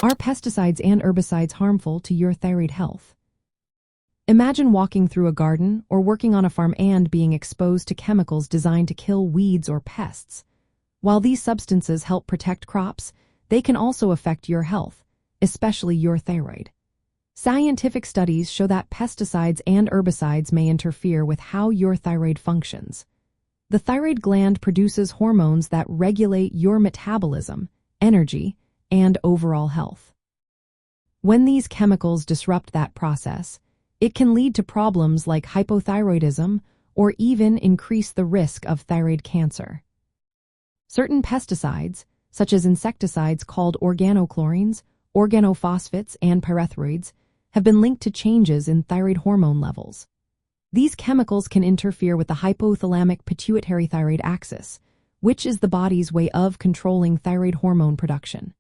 Are pesticides and herbicides harmful to your thyroid health? Imagine walking through a garden or working on a farm and being exposed to chemicals designed to kill weeds or pests. While these substances help protect crops, they can also affect your health, especially your thyroid. Scientific studies show that pesticides and herbicides may interfere with how your thyroid functions. The thyroid gland produces hormones that regulate your metabolism, energy, and overall health. When these chemicals disrupt that process, it can lead to problems like hypothyroidism or even increase the risk of thyroid cancer. Certain pesticides, such as insecticides called organochlorines, organophosphates, and pyrethroids, have been linked to changes in thyroid hormone levels. These chemicals can interfere with the hypothalamic-pituitary-thyroid axis, which is the body's way of controlling thyroid hormone production.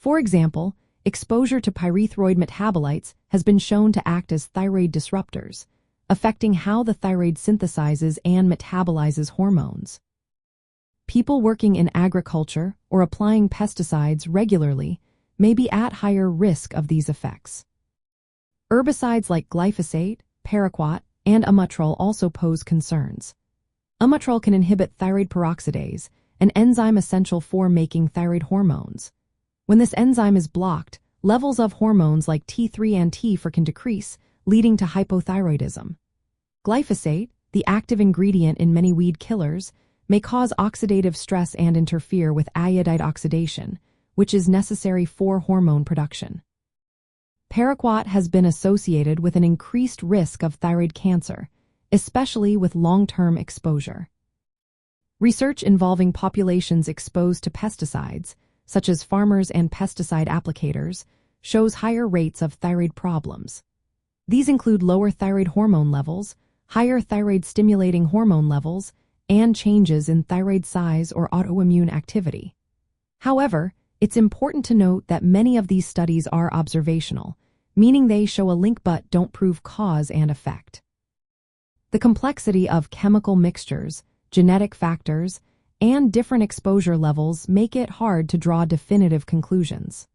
For example, exposure to pyrethroid metabolites has been shown to act as thyroid disruptors, affecting how the thyroid synthesizes and metabolizes hormones. People working in agriculture or applying pesticides regularly may be at higher risk of these effects. Herbicides like glyphosate, paraquat, and amitrole also pose concerns. Amitrole can inhibit thyroid peroxidase, an enzyme essential for making thyroid hormones. When this enzyme is blocked, levels of hormones like T3 and T4 can decrease, leading to hypothyroidism. Glyphosate, the active ingredient in many weed killers, may cause oxidative stress and interfere with iodide oxidation, which is necessary for hormone production. Paraquat has been associated with an increased risk of thyroid cancer, especially with long-term exposure. Research involving populations exposed to pesticides, such as farmers and pesticide applicators, shows higher rates of thyroid problems. These include lower thyroid hormone levels, higher thyroid-stimulating hormone levels, and changes in thyroid size or autoimmune activity. However, it's important to note that many of these studies are observational, meaning they show a link but don't prove cause and effect. The complexity of chemical mixtures, genetic factors, and different exposure levels make it hard to draw definitive conclusions.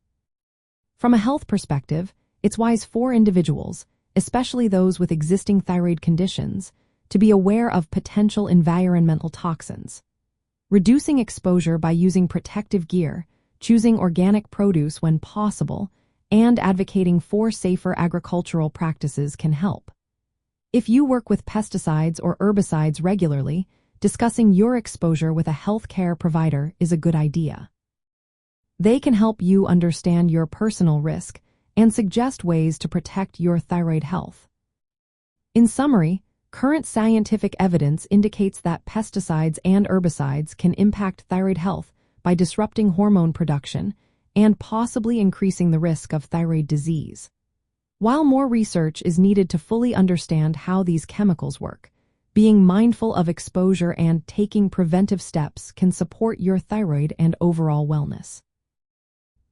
From a health perspective, it's wise for individuals, especially those with existing thyroid conditions, to be aware of potential environmental toxins. Reducing exposure by using protective gear, choosing organic produce when possible, and advocating for safer agricultural practices can help. If you work with pesticides or herbicides regularly, discussing your exposure with a healthcare provider is a good idea. They can help you understand your personal risk and suggest ways to protect your thyroid health. In summary, current scientific evidence indicates that pesticides and herbicides can impact thyroid health by disrupting hormone production and possibly increasing the risk of thyroid disease. While more research is needed to fully understand how these chemicals work, being mindful of exposure and taking preventive steps can support your thyroid and overall wellness.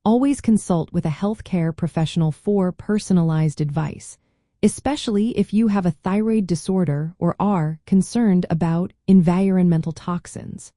Always consult with a healthcare professional for personalized advice, especially if you have a thyroid disorder or are concerned about environmental toxins.